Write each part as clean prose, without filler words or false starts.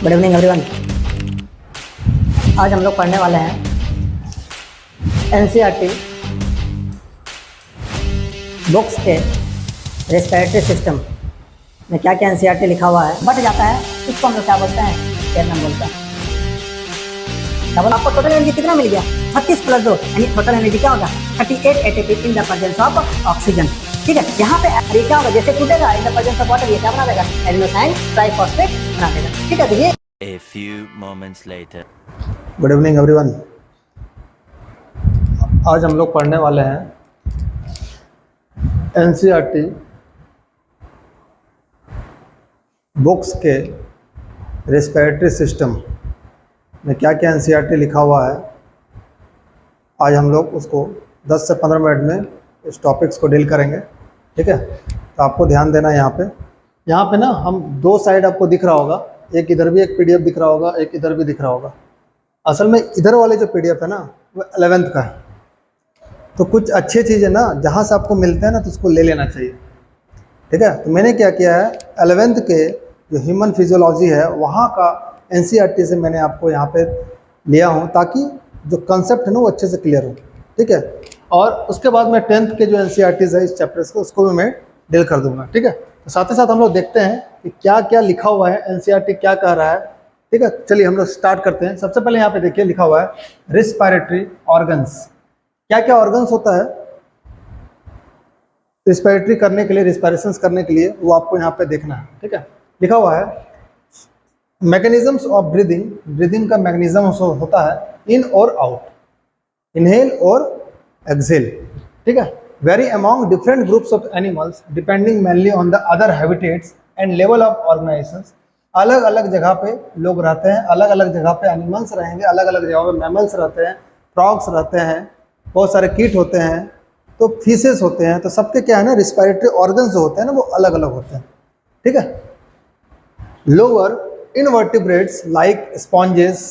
Good evening everyone. आज हम लोग पढ़ने वाले हैं एनसीईआरटी बुक्स के रेस्पिरेटरी सिस्टम में क्या क्या एनसीईआरटी लिखा हुआ है बट जाता है, इसको हम लोग क्या बोलते हैं, कैनम बोलते हैं। डबल आपको टोटल एनर्जी कितना मिल गया? 36 + 2 यानी टोटल एनर्जी क्या होगा? 38 ATP in the presence of oxygen. ठीक है, यहाँ पे ये क्या होगा, जैसे टूटेगा in the presence of water, ये क्या बना देगा? एडिनोसाइन ट्राइफॉस्फेट बना देगा। ठीक है, तो ये A few moments later. Good evening everyone. आज हम लोग पढ़ने वाले हैं एनसीईआरटी बुक्स के रेस्पिरेटरी सिस्टम में क्या क्या एनसीईआरटी लिखा हुआ है। आज हम लोग उसको 10 से 15 मिनट में इस टॉपिक्स को डील करेंगे। ठीक है, तो आपको ध्यान देना है। यहाँ पे ना हम दो साइड आपको दिख रहा होगा, एक इधर भी एक पीडीएफ दिख रहा होगा, एक इधर भी दिख रहा होगा। असल में इधर वाले जो पीडीएफ है ना वो 11th का है, तो कुछ अच्छी चीज़ें ना जहाँ से आपको मिलते हैं ना तो उसको ले लेना चाहिए। ठीक है, तो मैंने क्या किया है, 11th के जो ह्यूमन फिजियोलॉजी है वहाँ का एनसीईआरटी से मैंने आपको यहाँ पे लिया हूँ ताकि जो कंसेप्ट है ना वो अच्छे से क्लियर हो। ठीक है, और उसके बाद मैं 10th के जो एनसीईआरटीज़ है इस चैप्टर्स को उसको भी मैं डील कर दूंगा। ठीक है, तो साथ ही साथ हम लोग देखते हैं कि क्या क्या लिखा हुआ है, एनसीईआरटी क्या कह रहा है। ठीक है, चलिए हम लोग स्टार्ट करते हैं। सबसे पहले यहाँ पे देखिए लिखा हुआ है रिस्पिरेटरी ऑर्गन्स। क्या क्या ऑर्गन्स होता है रिस्पिरेटरी करने के लिए, रिस्पिरेशंस करने के लिए, वो आपको यहाँ पे देखना है। ठीक है, लिखा हुआ है मैकेनिज्म्स ऑफ ब्रीदिंग। ब्रीदिंग का मैकेनिज्म होता है इन और आउट, इनहेल और एक्सहेल। ठीक है, vary among different groups of animals depending mainly on the other habitats and level of organizations। अलग अलग जगह पे लोग रहते हैं, अलग अलग जगह पे एनिमल्स रहेंगे, अलग अलग जगह पे मैमल्स रहते हैं, फ्रॉग्स रहते हैं, बहुत सारे कीट होते हैं, तो फिशेस होते हैं। तो सबके क्या है ना रिस्पिरेटरी ऑर्गन्स जो होते हैं ना वो अलग अलग होते हैं। ठीक है, लोअर इनवर्टिब्रेट्स लाइक स्पॉन्जेस,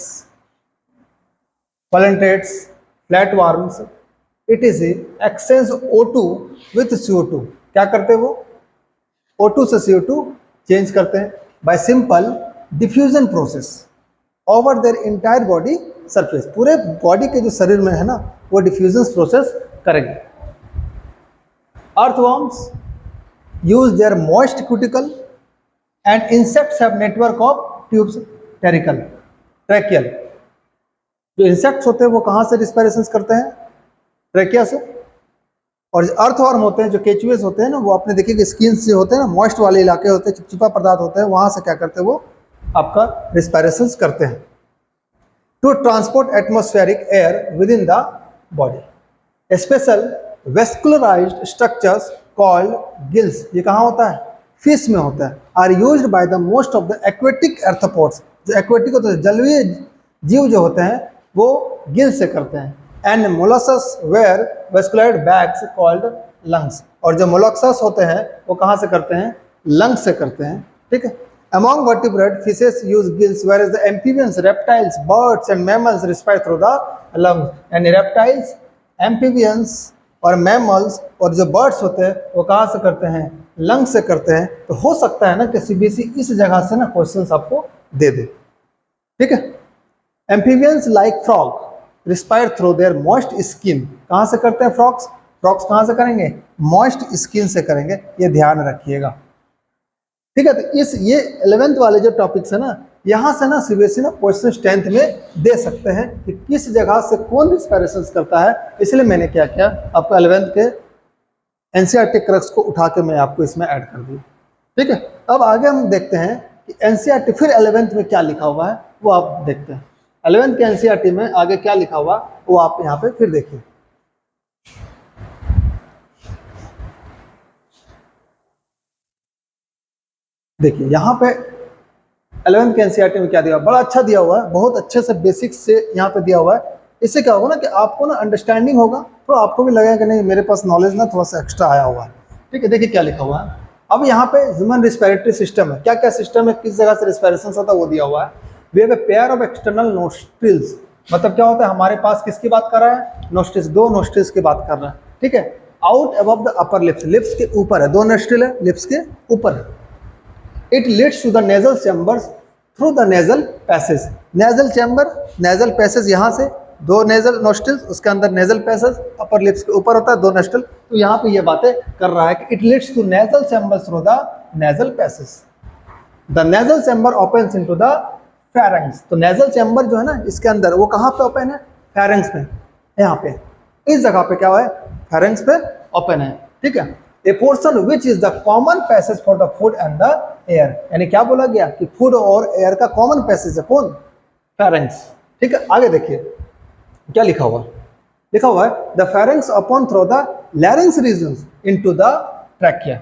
प्लेंटेट्स, flatworms, it is exchange O2 with CO2। क्या करते हैं वो? O2 से CO2 चेंज करते हैं bye simple diffusion process over their entire body surface. पूरे बॉडी के जो शरीर में है ना वो डिफ्यूजन प्रोसेस करेंगे। Earthworms use their moist cuticle and insects have network of tubes tracheal. जो इंसेक्ट्स होते हैं वो कहाँ से रिस्पिरेशन करते हैं? ट्रैकिया से। और जो अर्थवर्म होते हैं, जो केचुएस होते हैं ना, वो आपने देखिए कि स्किन से होते हैं ना, मॉइस्ट वाले इलाके होते हैं, चिपचिपा पदार्थ होते हैं, वहाँ से क्या करते हैं वो आपका रिस्पिरेशन करते हैं to transport atmospheric air within the body. Special vascularised structures called gills, ये कहाँ होता है? फिश में होता है। Are used by the most of the aquatic arthropods. जो एक्वेटिक होते हैं, जलीय जीव जो होते हैं वो गिल्स से करते हैं। And molluscs where vascular bags called lungs. और जो मोलस्कस होते हैं वो कहाँ से करते हैं? लंग्स से करते हैं। ठीक है, among vertebrate fishes use gills where the amphibians, reptiles, birds and mammals respire through the lungs. यानी रेप्टाइल्स, एम्फीबियंस और मैमल्स और जो बर्ड्स होते हैं वो कहाँ से करते हैं? लंग्स से करते हैं। तो हो सकता है ना कि सीबीएसई इस जगह से ना क्वेश्चंस आपको दे दे। ठीक है, amphibians like frog respire through their moist skin. कहाँ से करते हैं फ्रॉग्स? फ्रॉग्स कहाँ से करेंगे? मॉइस्ट स्किन से करेंगे, ये ध्यान रखिएगा। ठीक है, तो ये 11th वाले जो टॉपिक्स है ना, यहाँ से ना सीबीएसई ना क्वेश्चन 10th में दे सकते हैं कि किस जगह से कौन रिस्पिरेशन करता है। इसलिए मैंने क्या किया, आपको 11th के एनसीईआरटी क्रक्स को उठा के मैं आपको इसमें ऐड कर दिया। ठीक है, अब आगे हम देखते हैं कि एनसीईआरटी फिर 11th में क्या लिखा हुआ है वो आप देखते हैं। 11th के एनसीईआरटी में आगे क्या लिखा हुआ वो आप यहाँ पे फिर देखिए। देखिए यहाँ पे 11th के एनसीईआरटी में क्या दिया हुआ, बड़ा अच्छा दिया हुआ है, बहुत अच्छे से बेसिक्स से यहाँ पे दिया हुआ है। इससे क्या होगा ना कि आपको ना अंडरस्टैंडिंग होगा, तो आपको भी लगेगा कि नहीं मेरे पास नॉलेज ना थोड़ा सा एक्स्ट्रा आया हुआ है। ठीक है, देखिए क्या लिखा हुआ है। अब यहाँ पे ह्यूमन रिस्पिरेटरी सिस्टम है, क्या क्या सिस्टम है, किस जगह से रिस्पिरेशन होता है वो दिया हुआ है। We have a pair of external nostrils. मतलब क्या होता है, हमारे पास किसकी बात कर रहा है? नोस्ट्रिल्स, दो नोस्ट्रिल्स की बात कर रहा है। ठीक है, out above the upper lips, lips के ऊपर है, दो नोस्ट्रिल है, लिप्स के ऊपर है। It leads to the nasal chambers through the nasal passage. Nasal chamber, nasal passage यहाँ से, दो नेजल नोस्ट्रल्स, उसके अंदर नेजल पैसेज, अपर लिप्स के ऊपर होता है दो नोस्ट्रल। तो यहाँ पे ये बातें कर रहा है कि it leads to nasal chamber through the nasal passage. The nasal chamber opens into the pharynx. तो नेजल चैम्बर जो है ना इसके अंदर, वो कहाँ पे ओपन है? फेरेंक्स में, यहाँ पे इस जगह पे क्या है? फेरेंक्स पे ओपन है, ठीक है। ए portion which is the common passage for the food and the air, यानी क्या बोला गया कि फूड और एयर का कॉमन पैसेज है कौन? फेरेंक्स, ठीक है। आगे देखिए क्या लिखा हुआ, लिखा हुआ है the pharynx upon through the larynx regions into the trachea,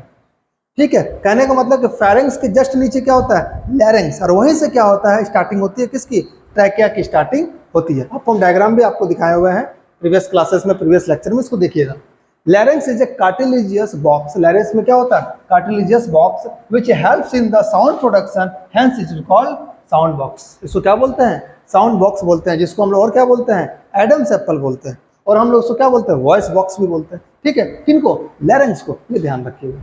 ठीक है। कहने का मतलब कि फेरेंक्स के जस्ट नीचे क्या होता है? लैरिंक्स, और वहीं से क्या होता है? स्टार्टिंग होती है किसकी? ट्रैकिया की स्टार्टिंग होती है। आपको हम डायग्राम भी आपको दिखाए हुए हैं प्रीवियस क्लासेस में, प्रीवियस लेक्चर में, इसको देखिएगा। Larynx is a cartilaginous box. Larynx में क्या होता है? Cartilaginous box which helps in the sound production, hence it is called sound box. इसको क्या बोलते हैं? साउंड बॉक्स बोलते हैं, जिसको हम लोग और क्या बोलते हैं? एडम्स एप्पल बोलते हैं, और हम लोग उसको क्या बोलते हैं? वॉइस बॉक्स भी बोलते हैं, ठीक है। किनको? लैरिंक्स को, ये ध्यान रखिएगा,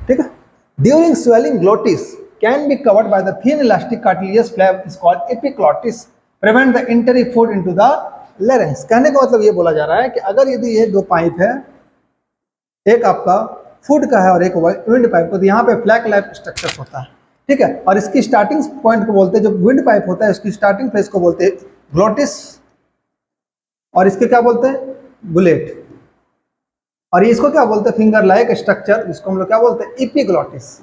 ठीक है। During swelling glottis can be covered by the thin elastic cartilaginous flap is called epiglottis, prevent the entry food into the larynx. कहने का मतलब ये बोला जा रहा है कि अगर यदि ये दो पाइप है, एक आपका फूड का है और एक विंड पाइप का, तो यहाँ पे फ्लैक लाइफ स्ट्रक्चर होता है, ठीक है। और इसकी स्टार्टिंग पॉइंट को बोलते हैं, जो विंड पाइप होता है उसकी स्टार्टिंग फेज को बोलते हैं ग्लोटिस, और इसके क्या बोलते हैं? बुलेट। और इसको क्या बोलते हैं? फिंगर लाइक स्ट्रक्चर, जिसको हम लोग क्या बोलते हैं? एपिग्लॉटिस।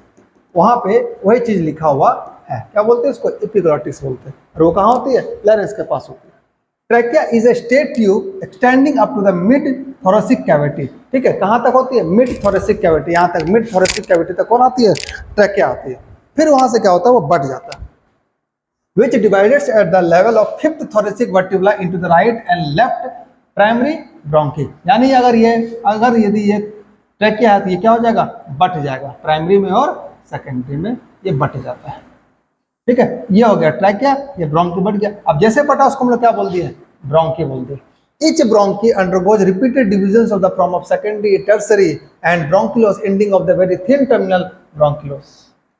वहां पे वही चीज लिखा हुआ है, क्या बोलते हैं इसको? एपिग्लॉटिस बोलते हैं। और वो कहाँ होती है? लैरिंक्स के पास होती है। Trachea is a straight tube extending up to the mid thoracic cavity, ठीक है। कहाँ तक होती है? मिड थोरेसिक कैविटी, यहाँ तक मिड थोरेसिक कैविटी तक कौन आती है? ट्रैकिया आती है। फिर वहां से क्या होता है? वो बढ़ जाता है। Which divides at the level of fifth thoracic vertebra into the right and left primary bronchi. यानी अगर यदि ये ट्रैकिया है तो ये क्या हो जाएगा? बट जाएगा, प्राइमरी में और सेकेंडरी में ये बट जाता है, ठीक है। ये हो गया ट्रैकिया, ये ब्रोंकी बढ़ गया। अब जैसे पटा उसको हम लोग क्या बोल दिए? ब्रोंकी बोल दिए। Each bronchi undergoes repeated divisions of the form of secondary, tertiary and bronchioles ending of the very thin terminal bronchioles।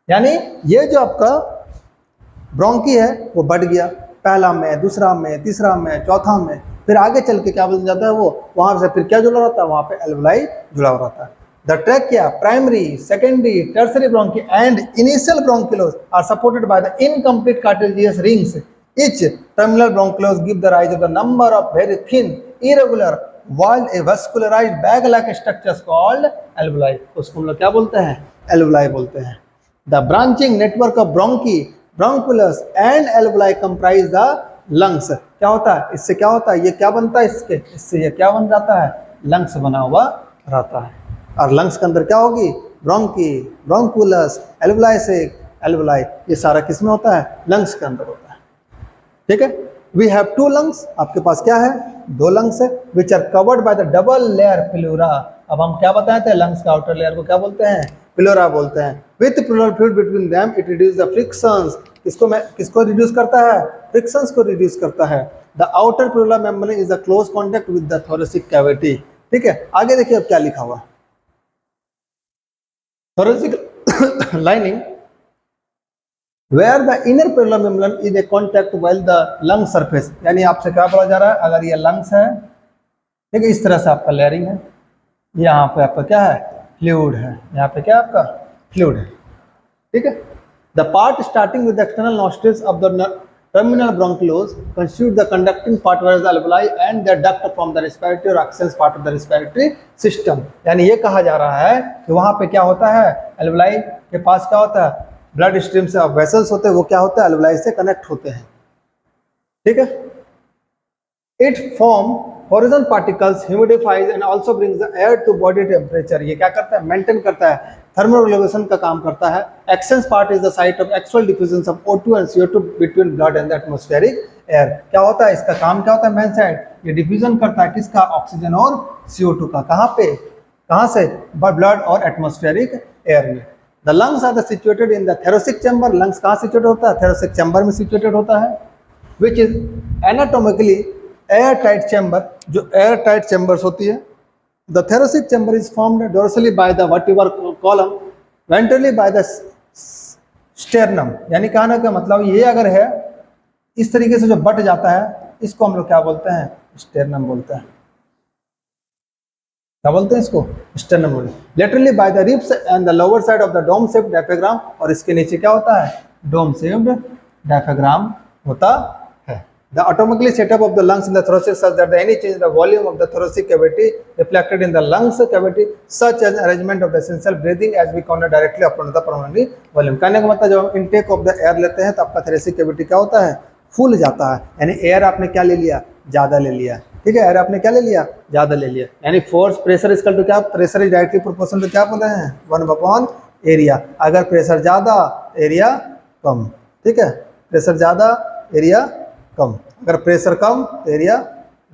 यानी ये जो आपका ब्रोंकी है वो बढ़ गया, पहला में, दूसरा में, तीसरा में, चौथा में, फिर आगे चल के क्या बन जाता है? वो वहां से फिर क्या जुड़ा रहता है? वहां पे एल्वुलाई जुड़ा हुआ रहता है। The trachea, primary, secondary, tertiary bronchi and initial bronchioles are supported by the incomplete cartilaginous rings. Each terminal bronchioles give the rise of the number of very thin, irregular, while a vascularized bag-like structure is called alveoli। उसको हम लोग क्या बोलते हैं? alveoli बोलते हैं। The branching network of bronchi, bronchioles and alveoli comprise the lungs। क्या होता है? इससे क्या होता है? ये क्या बनता है? इससे ये क्या बन जाता है? लंग्स बना हुआ रहता है। और लंग्स के अंदर क्या होगी? ब्रोंकी, ब्रोंकुलस, एल्वुलाई, एल्वुलाई, ये सारा किसमें होता है? लंग्स के अंदर होता है, ठीक है। वी हैव टू लंग्स, आपके पास क्या है? दो लंग्स है, which are covered by the double layer pleura. अब हम क्या बताए थे? लंग्स का आउटर लेयर को क्या बोलते हैं? प्लूरा बोलते हैं। With pleural fluid between them it reduce the frictions. किसको रिड्यूस करता है? फ्रिक्शंस को रिड्यूस करता है। The outer pleural membrane is the close contact with the thoracic cavity, ठीक है। आगे देखिए अब क्या लिखा हुआ। thoracic lining where the inner pleural membrane is a contact while the lung surface। यानी आपसे क्या बोला जा रहा है? अगर ये लंग्स है, ठीक है, इस तरह से आपका लेयरिंग है, यहाँ पे आपका क्या है? फ्लूइड है, यहाँ पे क्या आपका? फ्लूइड है, ठीक है। The part starting with external nostrils of the terminal bronchioles constitute the conducting part whereas the alveoli and the duct from the respiratory or access part of the respiratory system। यानी ये कहा जा रहा है कि वहां पे क्या होता है? alveoli के पास क्या होता है? ब्लड स्ट्रीम से वेसल्स होते हैं, वो क्या होता है? alveoli से कनेक्ट होते हैं, ठीक है। It form horizon particles, humidifies and also brings the air to body temperature। ये क्या करता है? मेंटेन करता है, थर्मोरेगुलेशन का काम करता है। एक्सेंस part is the site of actual diffusion of O2 and CO2 between blood and the atmospheric air. क्या होता है? इसका काम क्या होता है? मेन साइड ये डिफ्यूजन करता है किसका? ऑक्सीजन और CO2 का। कहाँ पे? कहाँ से? ब्लड और एटमॉस्फेरिक एयर में। The lungs are situated in the thoracic chamber. Lungs कहाँ सिचुएटेड होता है? थोरेसिक चैम्बर में सिचुएटेड होता है, which is anatomically air tight chamber, जो एयर टाइट चैम्बर्स होती है। The thoracic chamber is formed dorsally by the vertebral column, ventrally by the sternum, यानी कहने का मतलब ये अगर है इस तरीके से जो बट जाता है, इसको हम लोग क्या बोलते हैं? स्टेरनम बोलते हैं। क्या बोलते हैं इसको? स्टेरनम बोलते हैं। Laterally by the ribs and the lower side of the dome shaped diaphragm, और इसके नीचे क्या होता है? डोम शेप्ड डायफ्राम होता है। The atomically setup of the lungs in the thoracic such that any change in the volume of the thoracic cavity reflected in the lungs cavity, such as arrangement of the essential breathing as we count directly upon the pulmonary volume। कहने का मतलब जब हम intake of the air लेते हैं तो आपका thoracic cavity क्या होता है? फूल जाता है, यानी एयर आपने क्या ले लिया? ज़्यादा ले लिया। ठीक है, एयर आपने क्या ले लिया? ज़्यादा ले लिया। यानी फोर्स प्रेशर इक्वल टू क्या? Pressure is directly proportional to क्या बोल रहे हैं? 1 एरिया। अगर प्रेशर ज़्यादा एरिया कम। ठीक है, प्रेशर ज़्यादा एरिया कम, अगर प्रेशर कम एरिया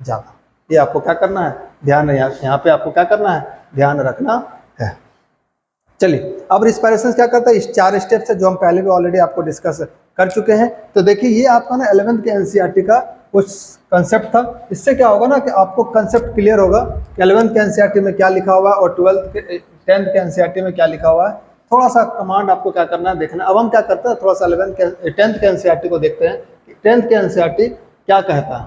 ज़्यादा। ये आपको क्या करना है? ध्यान, यहाँ पे आपको क्या करना है? ध्यान रखना है। चलिए, अब रिस्पायरेशन क्या करता है? इस 4 स्टेप से जो हम पहले भी ऑलरेडी आपको डिस्कस कर चुके हैं। तो देखिए, ये आपका ना 11th के एनसीईआरटी का कुछ कंसेप्ट था। इससे क्या होगा ना कि आपको कंसेप्ट क्लियर होगा कि 11th के एनसीईआरटी में क्या लिखा हुआ है और 10th के एनसीईआरटी में क्या लिखा हुआ है। थोड़ा सा कमांड आपको क्या करना है? देखना। अब हम क्या करते हैं, थोड़ा सा 10th के एनसीईआरटी को देखते हैं कि 10th के एनसीईआरटी क्या कहता है।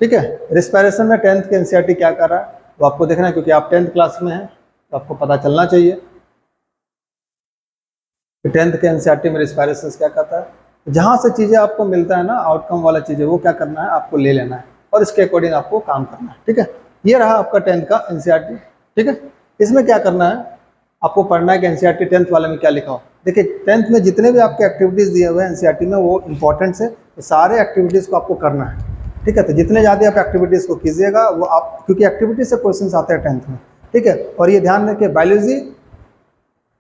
ठीक है, रिस्पायरेशन में 10th के एनसीईआरटी क्या कर रहा है वो आपको देखना है, क्योंकि आप 10th क्लास में हैं तो आपको पता चलना चाहिए कि 10th के एनसीईआरटी में रिस्पायरेशन क्या कहता है। जहाँ से चीज़ें आपको मिलता है ना, आउटकम वाला चीज़ें, वो क्या करना है? आपको ले लेना है और इसके अकॉर्डिंग आपको काम करना है। ठीक है, ये रहा आपका 10th का एनसीईआरटी। ठीक है, इसमें क्या करना है? आपको पढ़ना है कि एनसीईआरटी 10th वाले में क्या लिखा हो। देखिए, 10th में जितने भी आपके एक्टिविटीज़ दिए हुए हैं एनसीईआरटी में, वो इंपॉर्टेंट है, तो सारे एक्टिविटीज़ को आपको करना है। ठीक है, तो जितने ज़्यादा आप एक्टिविटीज़ को कीजिएगा वो आप, क्योंकि एक्टिविटी से क्वेश्चन आते हैं 10th में। ठीक है, और ये ध्यान रखिए, बायोलॉजी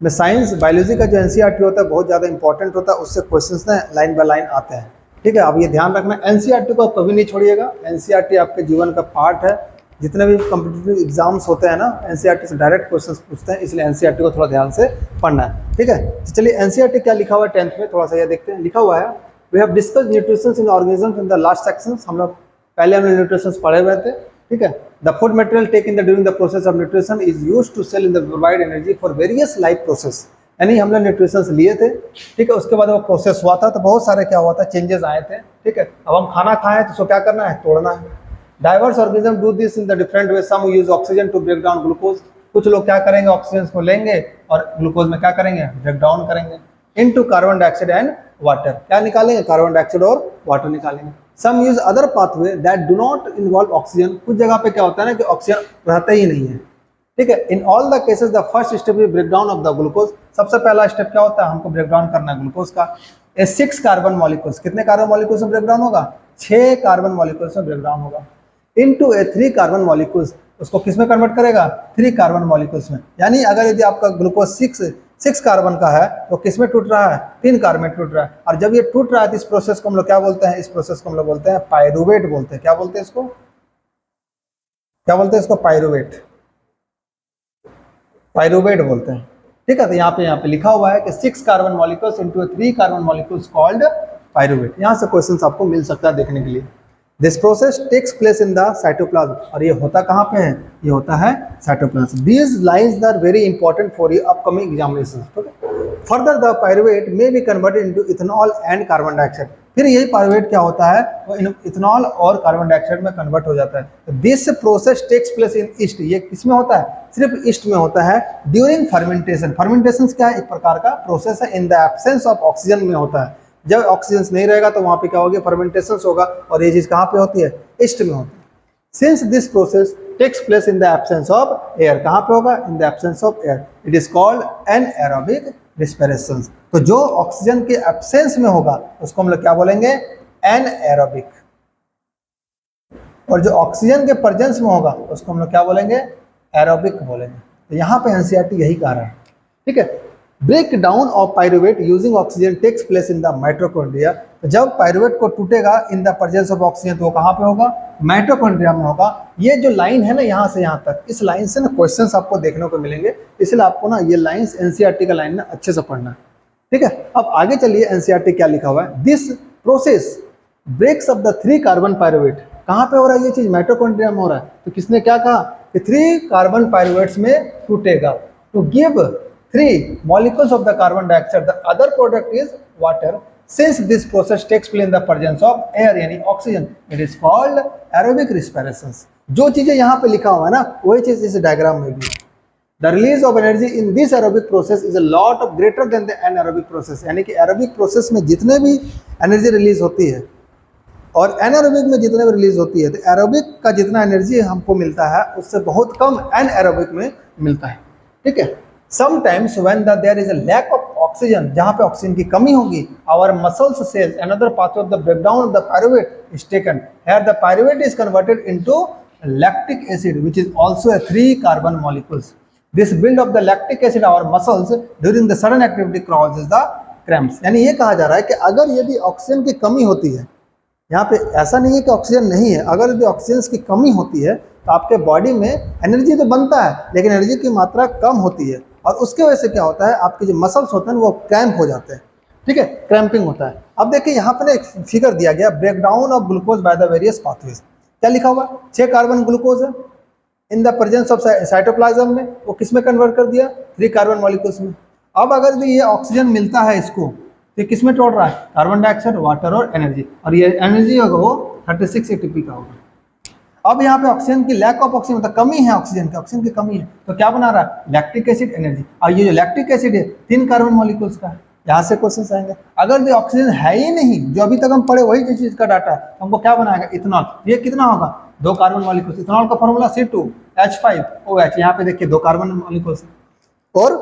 में साइंस, बायोलॉजी का जो एनसीईआरटी होता है बहुत ज़्यादा इंपॉर्टेंट होता है, उससे क्वेश्चंस ना लाइन बाय लाइन आते हैं। ठीक है, अब ये ध्यान रखना, एनसीईआरटी को आप कभी नहीं छोड़िएगा। एनसीईआरटी आपके जीवन का पार्ट है। जितने भी कॉम्पिटिटिव एग्जाम्स होते हैं ना, एनसीईआरटी से डायरेक्ट क्वेश्चंस पूछते हैं, इसलिए एनसीईआरटी को थोड़ा ध्यान से पढ़ना है। ठीक है, तो चलिए एनसीईआरटी क्या लिखा हुआ है 10th में, थोड़ा सा ये देखते हैं। लिखा हुआ है, we have discuss nutrition in organism in the last section. हम लोग पहले हमने न्यूट्रिशन पढ़े हुए थे। ठीक है, the food material taken during the process of nutrition is used to cell in the provide energy for various life process. यानी हम लोग न्यूट्रिशन लिए थे। ठीक है, उसके बाद वो प्रोसेस हुआ था तो बहुत सारे क्या हुआ था? चेंजेस आए थे। ठीक है, अब हम खाना खाएं तो उसको क्या करना है? तोड़ना है। Diverse organism do this in the different way. Some use oxygen to break down glucose. कुछ लोग क्या करेंगे? ऑक्सीजन को लेंगे और ग्लूकोज में क्या करेंगे? ब्रेक डाउन करेंगे into carbon dioxide and water. क्या निकालेंगे? कार्बन डाइऑक्साइड और वाटर निकालेंगे। Some use other pathway that do not involve oxygen. कुछ जगह पे क्या होता है ना कि ऑक्सीजन रहता ही नहीं है। ठीक है, in all the cases the first step is break down of the glucose. सबसे पहला स्टेप क्या होता है? हमको ब्रेक डाउन करना है ग्लूकोज का। 6 कार्बन मॉलिक्यूल्स, कितने कार्बन मॉलिक्यूल्स में ब्रेक डाउन होगा? 6 कार्बन मॉलिक्यूल्स में ब्रेक डाउन होगा इनटू 3 कार्बन मॉलिक्यूल्स। उसको किस में कन्वर्ट करेगा? 3 कार्बन मॉलिक्यूल्स में। यानी अगर यदि आपका ग्लूकोज 6 कार्बन का है तो किस में टूट रहा है? 3 कार्बन में टूट रहा है। और जब ये टूट रहा है तो इस प्रोसेस को हम लोग क्या बोलते हैं? इस प्रोसेस को हम लोग बोलते हैं पायरुवेट बोलते हैं। क्या बोलते हैं इसको? क्या बोलते हैं इसको? पायरुवेट, पायरुवेट बोलते हैं। ठीक है, तो यहाँ पे लिखा हुआ है कि 6 carbon molecules into 3 carbon molecules called pyruvate. यहाँ से क्वेश्चन आपको मिल सकता है देखने के लिए। This process takes place in the cytoplasm. और ये होता कहाँ पे है? ये होता है cytoplasm. These lines are very important for your upcoming examination. Further the pyruvate may be converted into ethanol and carbon dioxide. फिर यही पायरुवेट क्या होता है? वो इथेनॉल और कार्बन डाइऑक्साइड में कन्वर्ट हो जाता है। This process takes place in yeast. ये किसमें होता है? सिर्फ ईस्ट में होता है। During fermentation. फर्मेंटेशन क्या है? एक प्रकार का प्रोसेस है। इन द एब्सेंस ऑफ ऑक्सीजन में होता है। जब ऑक्सीजन नहीं रहेगा तो वहाँ पे क्या होगा? फर्मेंटेशन होगा। और ये चीज़ कहाँ पे होती है? ईस्ट में होती है। Since this process takes place in the absence of air. कहाँ पे होगा? In the absence of air. It is called anaerobic respiration. तो जो ऑक्सीजन के एब्सेंस में होगा उसको हम लोग क्या बोलेंगे? एनएरोबिक। और जो ऑक्सीजन के प्रेजेंस में होगा उसको हम लोग क्या बोलेंगे? एरोबिक बोलेंगे। तो यहाँ पे एनसीईआरटी यही कह रहा है। ठीक है, break down of pyruvate using oxygen takes place in the mitochondria. जब पायरुवेट को टूटेगा in the presence of oxygen तो वो कहाँ पे होगा? माइटोकॉन्ड्रिया में होगा। ये जो लाइन है ना यहाँ से यहाँ तक, इस लाइन से ना क्वेश्चंस आपको देखने को मिलेंगे, इसलिए आपको ना ये लाइंस एनसीईआरटी का लाइन ना अच्छे से पढ़ना है। ठीक है, अब आगे चलिए एनसीईआरटी क्या लिखा हुआ है। This process breaks of the 3 carbon pyruvate. कहाँ पे हो रहा है ये चीज? माइटोकॉन्ड्रिया में हो रहा है। तो किसने क्या कहा कि 3 कार्बन पायरुवेट्स में टूटेगा to give 3 molecules of the carbon dioxide. The other product is water. Since this process takes place in the presence of air यानी oxygen, it is called aerobic respiration. जो चीजें यहाँ पे लिखा हुआ है ना वही चीज इस डायग्राम में भी। The release of energy in this aerobic process is a lot of greater than the anaerobic process. यानी कि aerobic process में जितने भी एनर्जी रिलीज होती है और एनारोबिक में जितने भी रिलीज होती है, तो एरोबिक का जितना एनर्जी हमको मिलता है उससे बहुत कम एनारोबिक में मिलता है। ठीक है। Sometimes when there is a lack of oxygen, जहाँ पे ऑक्सीजन की कमी होगी, our muscles cells another pathway of the breakdown of the pyruvate is taken, here the pyruvate is converted into lactic acid which is also a 3 carbon molecules. This build of the lactic acid our muscles during the sudden activity causes the cramps. यानी ये कहा जा रहा है कि अगर यदि oxygen की कमी होती है, यहाँ पे ऐसा नहीं है कि ऑक्सीजन नहीं है, अगर यदि ऑक्सीजन की कमी होती है तो आपके बॉडी में एनर्जी तो बनता है लेकिन एनर्जी की मात्रा कम होती है और उसके वजह से क्या होता है, आपके जो मसल्स होते हैं वो क्रैम्प हो जाते हैं। ठीक है, क्रैम्पिंग होता है। अब देखिए यहाँ पे ना एक फिगर दिया गया, breakdown of glucose by the various pathways. क्या लिखा हुआ, 6 कार्बन ग्लूकोज है इन द प्रेजेंस ऑफ साइटोप्लाज्म में, वो किस में कन्वर्ट कर दिया, 3 कार्बन मॉलिक्यूल्स में। अब अगर ये ऑक्सीजन मिलता है इसको तो किस में तोड़ रहा है, कार्बन डाइऑक्साइड, वाटर और एनर्जी, और ये एनर्जी होगा वो 36 एटीपी का होगा। अब यहाँ पे ऑक्सीजन की लैक ऑफ ऑक्सीजन, मतलब कमी है ऑक्सीजन की कमी है, तो क्या बना रहा है, लैक्टिक एसिड एनर्जी। और ये जो लैक्टिक एसिड है 3 कार्बन मॉलिक्यूल्स का है। यहाँ से क्वेश्चन आएंगे, अगर ये ऑक्सीजन है ही नहीं, जो अभी तक हम पढ़े वही चीज का डाटा है, तो हमको क्या बनाएगा, इथेनॉल। ये कितना होगा, 2 कार्बन मॉलिक्यूल्स। इथेनॉल का फॉर्मूला C2H5OH, यहाँ पे देखिए 2 कार्बन मॉलिक्यूल्स और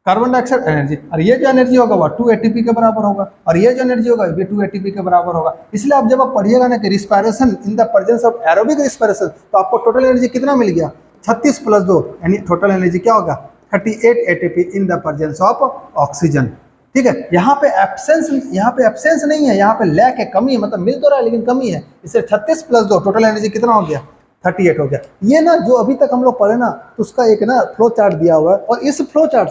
कार्बन डाइऑक्साइड एनर्जी, और ये जो एनर्जी होगा वो 2 एटीपी के बराबर होगा, और ये जो एनर्जी होगा ये 2 एटीपी के बराबर होगा। इसलिए आप जब आप पढ़िएगा ना कि respiration in the presence of aerobic respiration, तो आपको टोटल एनर्जी कितना मिल गया, 36 + 2 यानी टोटल एनर्जी क्या होगा, 38 ATP in the presence of oxygen. ठीक है, यहाँ पे एब्सेंस नहीं है, यहाँ पे लैक है, कमी है, मतलब मिल तो रहा है लेकिन कमी है। इससे 36 + 2 टोटल एनर्जी कितना हो गया, 38 हो गया। ये ना जो अभी तक हम लोग पढ़े ना, तो उसका एक ना फ्लो चार्ट दिया हुआ है, और इस फ्लो चार्ट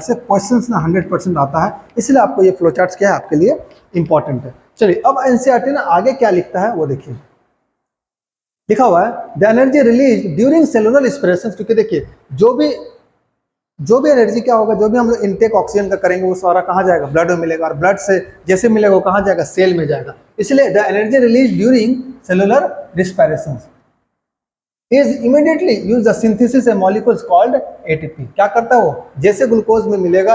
से क्वेश्चंस ना 100% आता है, इसलिए आपको ये फ्लो चार्ट क्या है आपके लिए इंपॉर्टेंट है। चलिए अब एनसीईआरटी ना आगे क्या लिखता है वो देखिए, लिखा हुआ है the energy release during cellular respiration. क्योंकि देखिए जो भी एनर्जी क्या होगा, जो भी हम लोग इनटेक ऑक्सीजन का करेंगे वो सारा कहाँ जाएगा, ब्लड में मिलेगा, और ब्लड से जैसे मिलेगा वो कहाँ जाएगा, सेल में जाएगा। इसलिए the energy release during cellular respiration is immediately use the synthesis A molecules called ATP. क्या करता है वो, जैसे ग्लूकोज में मिलेगा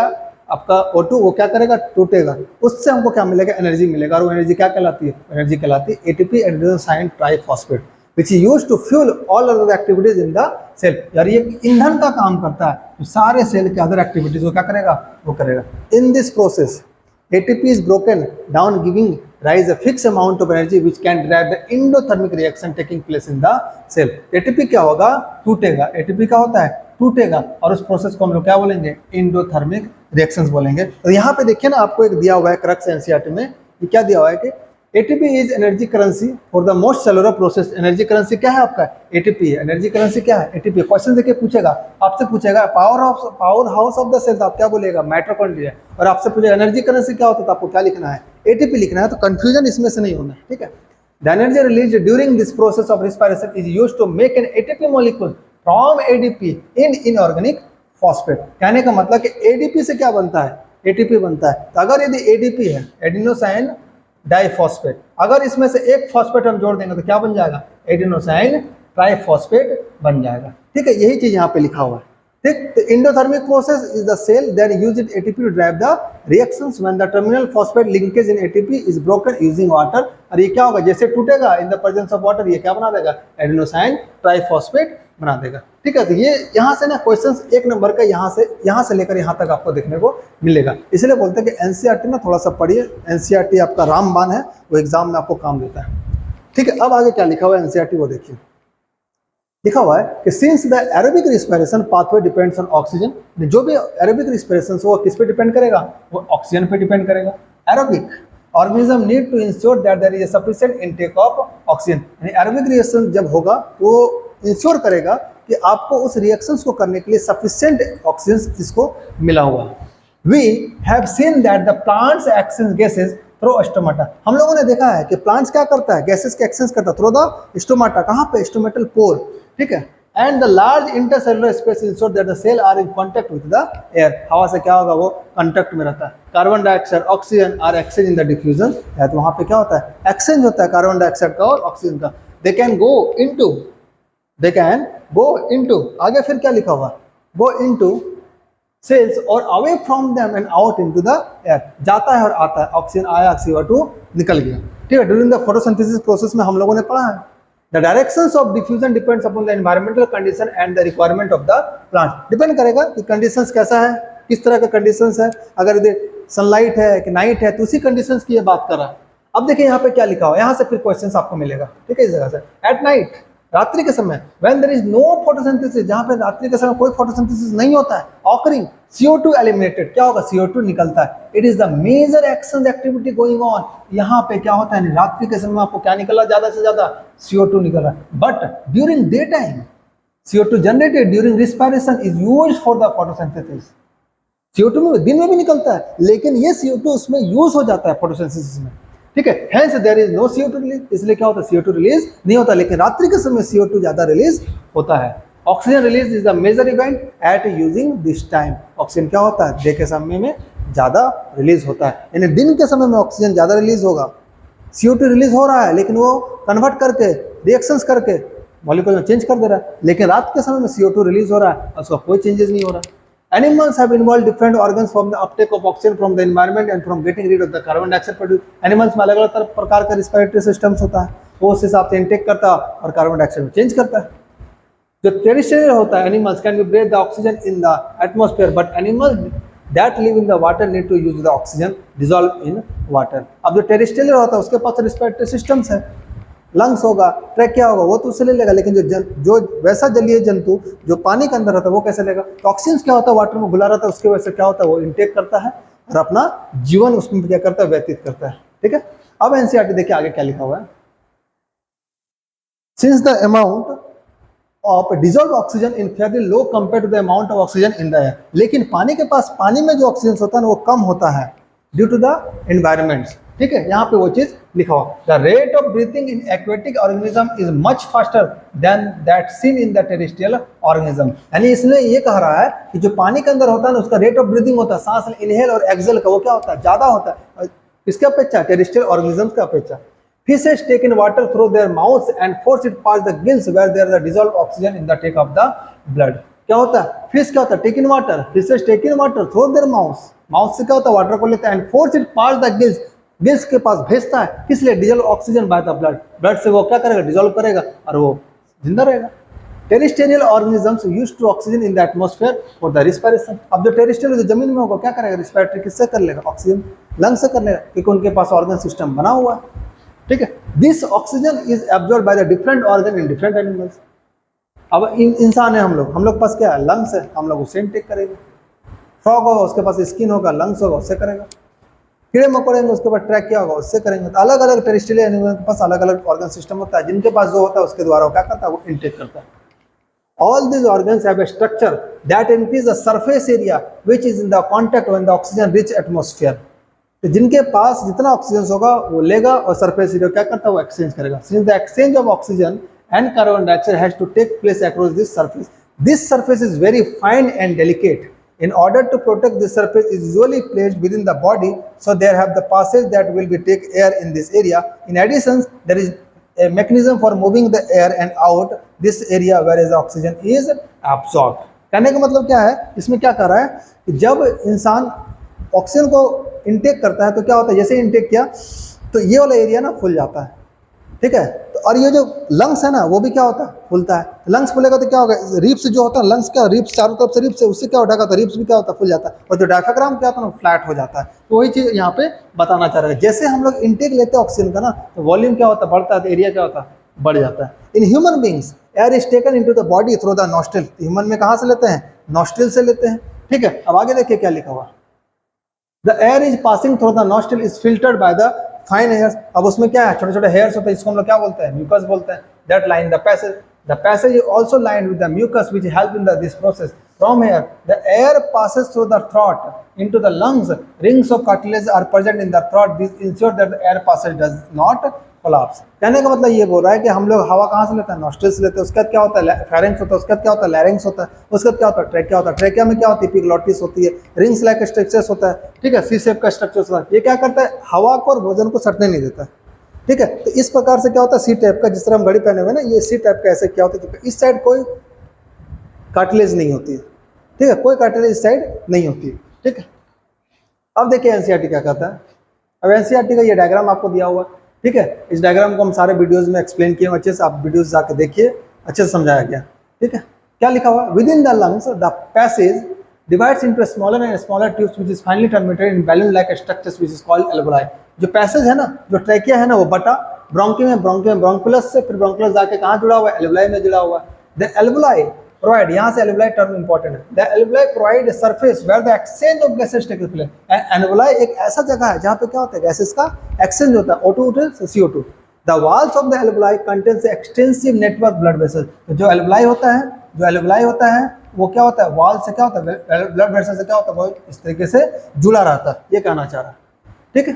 आपका O2, वो क्या करेगा, टूटेगा, उससे हमको क्या मिलेगा, एनर्जी मिलेगा, और वो एनर्जी क्या कहलाती है, एनर्जी कहलाती है ATP, adenosine triphosphate, which is used to fuel all other activities in the cell। यार ये ईंधन का काम करता है, तो सारे सेल के अदर एक्टिविटीज को क्या करेगा, वो करेगा। इन this process ATP is broken down giving rise a fixed amount of energy which can drive the endothermic reaction taking place in the cell। ATP क्या होगा, टूटेगा। ATP क्या होता है, टूटेगा, और उस प्रोसेस को हम लोग क्या बोलेंगे, एंडोथर्मिक रिएक्शंस बोलेंगे। तो यहाँ पे देखिए ना, आपको एक दिया हुआ है क्रक्स एनसीईआरटी में, ये क्या दिया हुआ है कि ATP is energy currency for the most cellular process. Energy currency क्या है आपका, ATP है। एनर्जी करेंसी क्या है, ATP। क्वेश्चन देखिए पूछेगा, आपसे पूछेगा powerhouse of the cell, आप क्या बोलेगा, माइटोकॉन्ड्रिया। और आपसे पूछेगा एनर्जी करेंसी क्या होता है, तो आपको क्या लिखना है, ATP लिखना है। तो कंफ्यूजन इसमें से नहीं होना है। ठीक है, the energy release during this process of respiration is used to make an ATP molecule from ADP in inorganic phosphate. कहने का मतलब कि ADP से क्या बनता है, ATP बनता है। तो अगर यदि ADP है, एडिनोसाइन डाइफॉस्फेट, अगर इसमें से एक फॉस्फेट हम जोड़ देंगे तो क्या बन जाएगा, एडिनोसाइन ट्राइफॉस्फेट बन जाएगा। ठीक है, यही चीज यहाँ पे लिखा हुआ है। ठीक, तो endothermic process is the cell that used ATP to drive the reactions when the terminal phosphate linkage in ATP is broken using water. और ये क्या होगा, जैसे टूटेगा in the presence of water, ये क्या बना देगा, एडिनोसाइन ट्राइफॉस्फेट बना देगा। ठीक है, तो ये यहाँ से ना क्वेश्चंस 1 नंबर का यहाँ से लेकर यहाँ तक आपको देखने को मिलेगा। इसलिए बोलते हैं कि एनसीईआरटी ना थोड़ा सा पढ़िए, एनसीईआरटी आपका रामबाण है, वो एग्जाम में आपको काम देता है। ठीक है, अब आगे क्या लिखा हुआ है एनसीईआरटी वो देखिए, लिखा हुआ है कि since the aerobic respiration pathway depends on oxygen. जो भी एरोबिक रिस्पिरेशन वो किस पे डिपेंड करेगा, वो ऑक्सीजन पे डिपेंड करेगा। Aerobic organism need to ensure that there is a sufficient intake of oxygen. यानी एरोबिक रिएक्शन जब होगा वो इंश्योर करेगा कि आपको उस रिएक्शंस को करने के लिए सफिशिएंट ऑक्सीजन इसको मिला हुआ है। We have seen that the plants exchange gases through stomata. हम लोगों ने देखा है कि प्लांट्स क्या करता है, गैसेस के एक्सचेंज करता है थ्रू द स्टोमाटा। कहाँ पे, स्टोमेटल पोर। ठीक है, and the large intercellular space ensure that the cell are in contact with the air. हवा से क्या होगा, वो कांटेक्ट में रहता है। Carbon dioxide oxygen are exchange in the diffusion, तो वहां पे क्या होता है, एक्सचेंज होता है कार्बन डाइऑक्साइड का और ऑक्सीजन का। दे कैन गो इनटू आगे फिर क्या लिखा हुआ, गो इनटू सेल्स और away from them and out into the air, जाता है और आता है। ऑक्सीजन आया, CO2 निकल गया, ठीक है। ड्यूरिंग द फोटोसिंथेसिस प्रोसेस में हम लोगों ने पढ़ा है, the directions of diffusion depends upon the environmental condition and the requirement of the plant. Depend करेगा कि कंडीशंस कैसा है, किस तरह का कंडीशंस है। अगर सनलाइट है कि नाइट है, तो उसी कंडीशंस की ये बात कर रहा है। अब देखिए यहाँ पे क्या लिखा हुआ है, यहाँ से फिर क्वेश्चंस आपको मिलेगा, ठीक है। इस जगह से एट नाइट, रात्रि के समय, when there is no photosynthesis, जहां पे रात्रि के समय कोई फोटोसिंथेसिस नहीं होता है, ऑकरिंग CO2 एलिमिनेटेड, क्या होगा, CO2 निकलता है। It is the major action activity going on. यहाँ पे क्या होता है, रात्रि के समय आपको क्या निकला, ज्यादा से ज्यादा CO2 निकल रहा है। But during day time CO2 generated during respiration is used for the photosynthesis. CO2 में दिन में भी निकलता है, लेकिन ये CO2 उसमें यूज हो जाता है फोटोसिंथेसिस में, ठीक है। Hence there is no CO2 release, इसलिए क्या होता है, CO2 रिलीज नहीं होता। लेकिन रात्रि के समय CO2 ज्यादा रिलीज होता है। Oxygen release is the major event at using this time. Oxygen क्या होता है, डे के समय में ज्यादा रिलीज होता है, यानी दिन के समय में ऑक्सीजन ज्यादा रिलीज होगा। CO2 रिलीज हो रहा है, लेकिन वो कन्वर्ट करके रिएक्शंस करके मॉलिक्यूल में चेंज कर दे रहा है। लेकिन रात के समय में CO2 रिलीज हो रहा है, उसका कोई चेंजेस नहीं हो रहा। Animals have involved different organs from the uptake of oxygen from the environment and from getting rid of the carbon dioxide produced. Animals में अलग अलग प्रकार का रिस्पिरेटरी सिस्टम्स होता है, वो उस हिसाब से इनटेक करता है और कार्बन डाइऑक्साइड में चेंज करता है। जो टेरेस्ट्रियल होता है, animals can be breath the oxygen in the atmosphere, but animals that live in the water need to use the oxygen dissolve in water. अब जो टेरेस्ट्रियल होता है उसके पास रिस्पिरेटरी सिस्टम्स है, लंग्स होगा, ट्रैकिया होगा, वो तो उससे ले लेगा। लेकिन जो वैसा जलीय जंतु जो पानी के अंदर रहता है वो कैसे लेगा, तो ऑक्सीजन क्या होता है, वाटर में घुला रहता है, उसके वजह से क्या होता है, वो इनटेक करता है और अपना जीवन उसमें क्या करता है, व्यतीत करता है, ठीक है। अब एनसीईआरटी देखिए आगे क्या लिखा हुआ है, since the amount of dissolve oxygen in fairly low compare to the amount of oxygen in the air. लेकिन पानी के पास, पानी में जो ऑक्सीजन होता है ना वो कम होता है ड्यू टू द एनवायरमेंट, ठीक है। यहाँ पे वो चीज लिखा हुआ, the rate of breathing in aquatic organism is much faster than that seen in the terrestrial organism. यानी इसने ये कह रहा है कि जो पानी के अंदर होता है ना उसका रेट ऑफ ब्रीथिंग होता है, सांस इनहेल और एक्सेल का, वो क्या होता है, ज्यादा होता है। इसके अपेक्षा टेरेस्ट्रियल ऑर्गेनिज्म का अपेक्षा। Fishes take in water through their mouths and force it past the gills where there is a dissolved oxygen in the take of the blood. क्या होता है, फिश क्या होता है, take in water, fishes take in water through their mouth, mouth से क्या होता है, वाटर को लेता है, and force it pass the gills, gills के पास भेजता है, किस लिए, dissolve oxygen by the blood, blood से वो क्या करेगा, डिजॉल्व करेगा और वो जिंदा रहेगा। Terrestrial organisms use to oxygen in the atmosphere for the respiration. अब जो टेरेस्ट्रियल जो जमीन में होगा क्या करेगा, रिस्पिरेटरी किससे कर लेगा, ऑक्सीजन लंग से कर लेगा, क्योंकि उनके पास ऑर्गन सिस्टम बना हुआ है, ठीक है। This oxygen is absorb by the different organ in different animals. अब इंसान है, हम लोग पास क्या है, लंग्स है, हम लोग उससे इनटेक करेंगे। फ्रॉग होगा उसके पास स्किन होगा, लंग्स होगा उससे करेगा। कीड़े मकोड़े में उसके पास ट्रैकिया होगा उससे करेंगे। तो अलग अलग टेरेस्ट्रियल एनिमल के पास अलग अलग ऑर्गन सिस्टम होता है, जिनके पास जो होता है उसके द्वारा वो क्या करता है, वो इनटेक करता है। All these organs have a structure that increase the surface area which is in the contact when the oxygen reach atmosphere. तो जिनके पास जितना ऑक्सीजन होगा वो लेगा और सरफेस एरिया क्या करता है, वो एक्सचेंज करेगा। Since the exchange of oxygen and carbon dioxide has to take place across this surface is very fine and delicate. In order to protect this surface is usually placed within the body, so there have the passage that will be take air in this area. In addition, there is a mechanism for moving the air and out this area where the oxygen is absorbed. कहने का मतलब क्या है, इसमें क्या कर रहा है कि जब इंसान ऑक्सीजन को इनटेक करता है तो क्या होता है, जैसे इनटेक किया तो ये वाला एरिया ना फुल जाता है, ठीक है। तो और ये जो लंग्स है ना वो भी क्या होता है, फूलता है। लंग्स फूलेगा तो क्या होगा, रिब्स जो होता है, लंग्स क्या, रिब्स चारों तरफ से रिब्स है, उससे क्या ढका होता है, रिब्स भी क्या होता है, फूल जाता है। और जो डायफ्राम क्या होता है ना, फ्लैट हो जाता है। तो वही चीज़ यहाँ पे बताना चाह रहे हैं, जैसे हम लोग इनटेक लेते हैं ऑक्सीजन का ना, तो वॉल्यूम क्या होता है, बढ़ता है, तो एरिया क्या होता है, बढ़ जाता है। In human beings air is taken into the body through the nostril. Human में कहाँ से लेते हैं, नॉस्ट्रिल से लेते हैं, ठीक है। अब आगे देखिए क्या लिखा हुआ, the air is passing through the nostril is filtered by the fine hairs. अब उसमें क्या है, छोटे छोटे हेयर्स होते हैं, इसको हम लोग क्या बोलते हैं, म्यूकस बोलते हैं। That line the passage is also lined with the mucus which help in this process. From here, the air passes through the throat into the lungs. Rings of cartilage are present in the throat. This ensure that the air passage does not collapse. कहने का मतलब ये बोल रहा है कि हम लोग हवा कहाँ से लेते हैं, नॉस्ट्रिल से लेते हैं. उसके बाद क्या होता है, फेरेंक्स होता है. उसके बाद क्या होता है, लैरिंक्स होता है. उसके बाद क्या होता है, ट्रेकिया होता है. ट्रेकिया में क्या होती है, एपिग्लॉटिस होती है. रिंग्स लाइक स्ट्रक्चर्स होता है. ठीक है, सी शेप का स्ट्रक्चर होता है. ये क्या करता है, हवा को और भोजन को सटने नहीं देता. ठीक है, तो इस प्रकार से क्या होता है, सी टाइप का, जिस तरह हम घड़ी पहने हुए ना, ये सी टाइप का ऐसे क्या होता है, इस साइड कोई कार्टिलेज नहीं होती है. ठीक है, कोई कार्टिलेज इस साइड नहीं होती है. ठीक है, अब देखिए एनसीईआरटी क्या कहता है. अब एनसीईआरटी का ये डायग्राम आपको दिया हुआ है. ठीक है, इस डायग्राम को हम सारे वीडियोस में एक्सप्लेन किए अच्छे से, आप वीडियोस जाके देखिए, अच्छे से समझाया गया. ठीक है, क्या लिखा हुआ है, with in the lungs the passage divides into a smaller and smaller tubes which is finally terminated in balloon like structures which is called alveoli. जो पैसेज है ना, जो ट्रैकिया है ना, वो बटा ब्रोंकियम से, फिर ब्रोंकुलस जाके कहाँ जुड़ा हुआ है, एल्वुलाई में जुड़ा हुआ है. द एल्वुलाई प्रोवाइड, यहाँ से एल्वुलाई टर्म इंपॉर्टेंट है. The alveoli provide surface where the exchange of gases takes place. Alveoli एक ऐसा जगह है जहाँ पे क्या होता है, गैसेस का एक्सचेंज होता है, O2 से CO2. The walls of the alveoli contains extensive network blood vessels. जो एल्वुलाई होता है वो क्या होता है, वॉल से क्या होता है, ब्लड वेसल से क्या होता है, वो इस तरीके से जुड़ा रहता है. ये कहना चाह रहा है. ठीक है,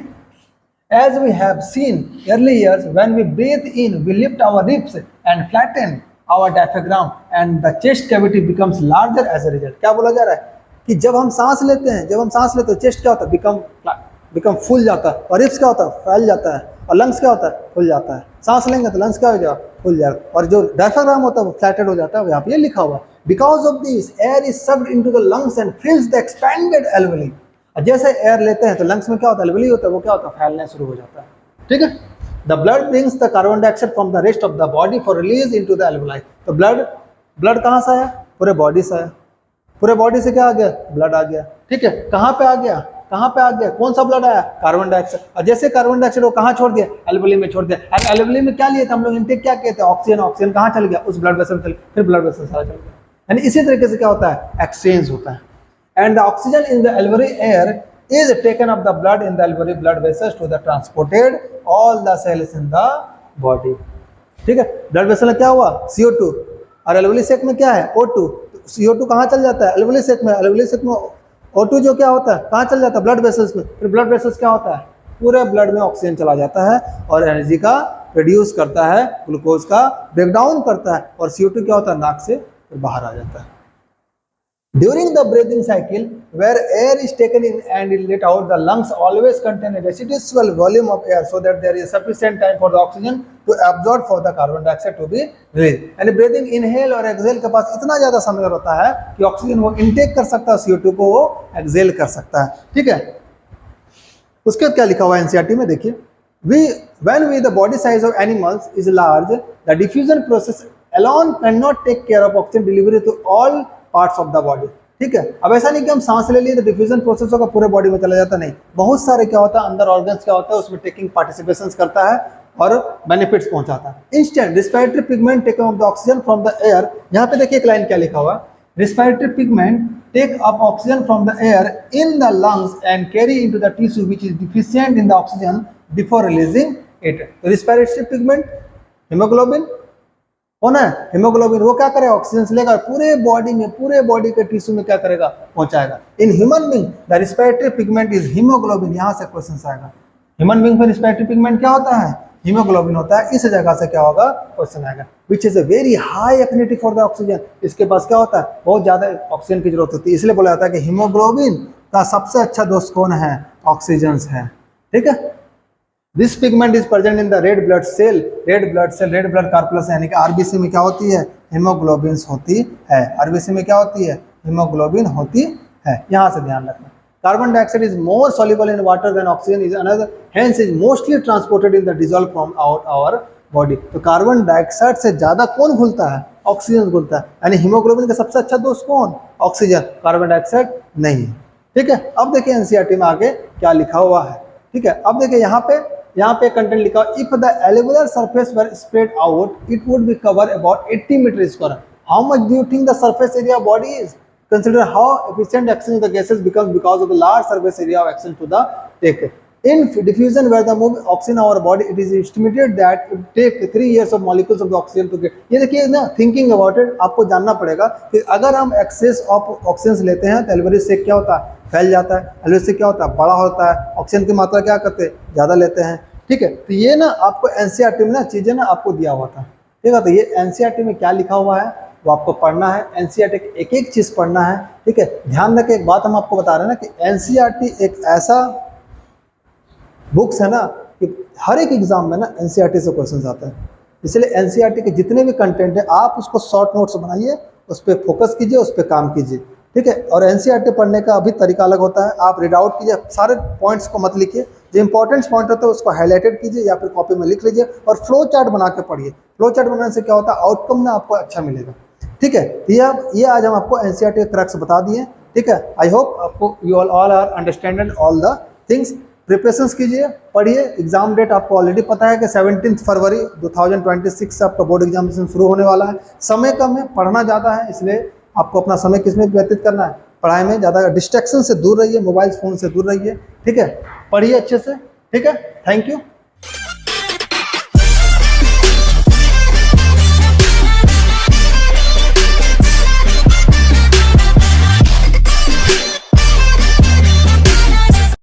as we have seen early years, when we breathe in we lift our ribs and flatten our diaphragm and the chest cavity becomes larger as a result. क्या बोला जा रहा है कि जब हम सांस लेते हैं चेस्ट क्या होता है, बिकम फूल जाता है, और रिब्स क्या होता है, फैल जाता है, और लंग्स क्या होता है, फूल जाता है. सांस लेंगे तो लंग्स क्या हो जाएगा, फूल जाएगा, और जो डायफ्राग्राम होता है वो फ्लैटेड हो जाता है. यहाँ पे ये लिखा हुआ है, because of this air is sucked into the lungs and fills the expanded alveoli. जैसे एयर लेते हैं तो लंग्स में क्या होता है, एल्वुली होता है, वो क्या होता है, फैलने शुरू हो जाता है. ठीक है, the blood brings the carbon dioxide from the rest of the body for release into the alveoli. तो ब्लड कहाँ से आया, पूरे बॉडी से आया. पूरे बॉडी से क्या आ गया, ब्लड आ गया. ठीक है, कहाँ पे आ गया, कौन सा ब्लड आया, कार्बन डाइऑक्साइड. और जैसे कार्बन डाइऑक्साइड वो कहाँ छोड़ दिया, एल्वुली में छोड़ दिया. एल्वुली में क्या लिए थे हम लोग, इनटेक क्या कहते हैं, ऑक्सीजन कहाँ चल गया, उस ब्लड वेसल चल, फिर ब्लड वेसल सारा चल गया. यानी इसी तरीके से क्या होता है, एक्सचेंज होता है. And the oxygen in the alveolar air is taken up the blood in the alveolar blood vessels to the transported all the cells in the body. ठीक है, ब्लड वेसल में क्या हुआ, CO2, और एल्वुलरी सेक में क्या है, O2. CO2 कहाँ चल जाता है, एल्वुलरी सेक में O2 जो क्या होता है, कहाँ चल जाता है, ब्लड वेसल्स में. फिर ब्लड वेसल्स क्या होता है, पूरे ब्लड में ऑक्सीजन चला जाता है और एनर्जी का प्रोड्यूस करता है, ग्लूकोज का ब्रेकडाउन करता है, और CO2 क्या होता है, नाक से बाहर आ जाता है. During the breathing cycle, where air is taken in and let out, the lungs always contain a residual volume of air so that there is sufficient time for the oxygen to absorb for the carbon dioxide to be released. यानी breathing inhale और exhale के पास इतना ज़्यादा समय होता है कि oxygen वो इनटेक कर सकता है, CO2 को वो एक्सेल कर सकता है. ठीक है, उसके बाद क्या लिखा हुआ है एनसीईआरटी में, देखिए. When the body size of animals is large, the diffusion process alone cannot take care of oxygen delivery to all parts of the body. ठीक है, अब ऐसा नहीं कि हम सांस ले लिए तो डिफ्यूजन प्रोसेस होगा पूरे बॉडी में चला जाता, नहीं. बहुत सारे क्या होता है, अंदर ऑर्गन्स क्या होता है, उसमें टेकिंग पार्टिसिपेशन करता है और बेनिफिट्स पहुंचाता है. Instant respiratory pigment take up the oxygen from the air. यहाँ पे देखिए एक लाइन क्या लिखा हुआ है, respiratory pigment take up oxygen from the air in the lungs and carry into the tissue which is deficient in the oxygen before releasing it. Respiratory pigment haemoglobin होना है, हीमोग्लोबिन वो क्या करेगा, ऑक्सीजन से लेकर पूरे बॉडी के tissue में क्या करेगा, पहुंचाएगा. In human being the respiratory pigment is haemoglobin. यहाँ से क्वेश्चन आएगा, ह्यूमन बीइंग में रिस्पिरेटरी पिगमेंट क्या होता है, हीमोग्लोबिन होता है. इस जगह से क्या होगा, क्वेश्चन आएगा. Which is a very high affinity for the oxygen. इसके पास क्या होता है, बहुत ज्यादा ऑक्सीजन की जरूरत होती है, इसलिए बोला जाता है कि हीमोग्लोबिन का सबसे अच्छा दोस्त कौन है, ऑक्सीजन है. ठीक है, this pigment is present in the red blood carpals, यानी कि आरबीसी में क्या होती है, हीमोग्लोबिन होती है. आरबीसी में क्या होती है, हीमोग्लोबिन होती है. यहाँ से ध्यान रखना. Carbon dioxide is more soluble in water than oxygen is another, hence is mostly transported in the dissolve from our body. तो कार्बन डाइऑक्साइड से ज्यादा कौन घुलता है, ऑक्सीजन घुलता है. यानी हीमोग्लोबिन का सबसे अच्छा दोस्त कौन, ऑक्सीजन, कार्बन डाइऑक्साइड नहीं. ठीक है, अब देखिए एनसीईआरटी में आगे क्या लिखा हुआ है. ठीक है, अब देखिए यहाँ पे कंटेंट लिखा हुआ, if the alveolar surface were spread out it would be cover about 80 metre square. How much do you think the surface area of body is? Consider how efficient exchange of the gases becomes because of the large surface area of exchange to the take. In diffusion where the move oxygen in our body, it is estimated that it take 3 years of molecules of the oxygen to get. ये देखिए ना, thinking about it, आपको जानना पड़ेगा कि अगर हम access of oxygen लेते हैं तो एल्वेरेज से क्या होता है, फैल जाता है, एल्वेरेज से क्या होता है, बड़ा होता है, ऑक्सीजन की मात्रा क्या करते हैं, ज़्यादा लेते हैं। ठीक है, तो ये ना आपको एनसीईआरटी में ना चीज़ें ना आपको दिया हुआ था। ठीक है, तो ये एनसीईआरटी में क्या लिखा हुआ है वो आपको पढ़ना है, एनसीईआरटी एक एक चीज़ पढ़ना है। ठीक है, ध्यान रखें, एक बात हम आपको बता रहे हैं ना कि एनसीईआरटी एक ऐसा बुक्स है ना कि हर एक एग्जाम में ना एनसीईआरटी से क्वेश्चंस आते हैं, इसलिए एनसीईआरटी के जितने भी कंटेंट है आप उसको शॉर्ट नोट्स बनाइए, उस पर फोकस कीजिए, उस पर काम कीजिए। ठीक है, और एनसीईआरटी पढ़ने का अभी तरीका अलग होता है, आप रीड आउट कीजिए, सारे पॉइंट्स को मत लिखिए, जो इंपॉर्टेंट पॉइंट होता है उसको हाईलाइटेड कीजिए या फिर कॉपी में लिख लीजिए और फ्लो चार्ट बना के पढ़िए। फ्लो चार्ट बनाने से क्या होता है, आउटकम ना आपको अच्छा मिलेगा। ठीक है, तो ये आज हम आपको एनसीईआरटी के क्रक्स बता दिए। ठीक है, आई होप आपको you all are understanding all the things. Preparations कीजिए, पढ़िए। एग्जाम डेट आपको ऑलरेडी पता है कि 17 फरवरी 2026 से आपका बोर्ड एग्जामिनेशन शुरू होने वाला है। समय कम है, पढ़ना ज़्यादा है, इसलिए आपको अपना समय किस में व्यतीत करना है, पढ़ाई में। ज़्यादा डिस्ट्रैक्शन से दूर रहिए, मोबाइल फ़ोन से दूर रहिए। ठीक है, पढ़िए अच्छे से। ठीक है, थैंक यू।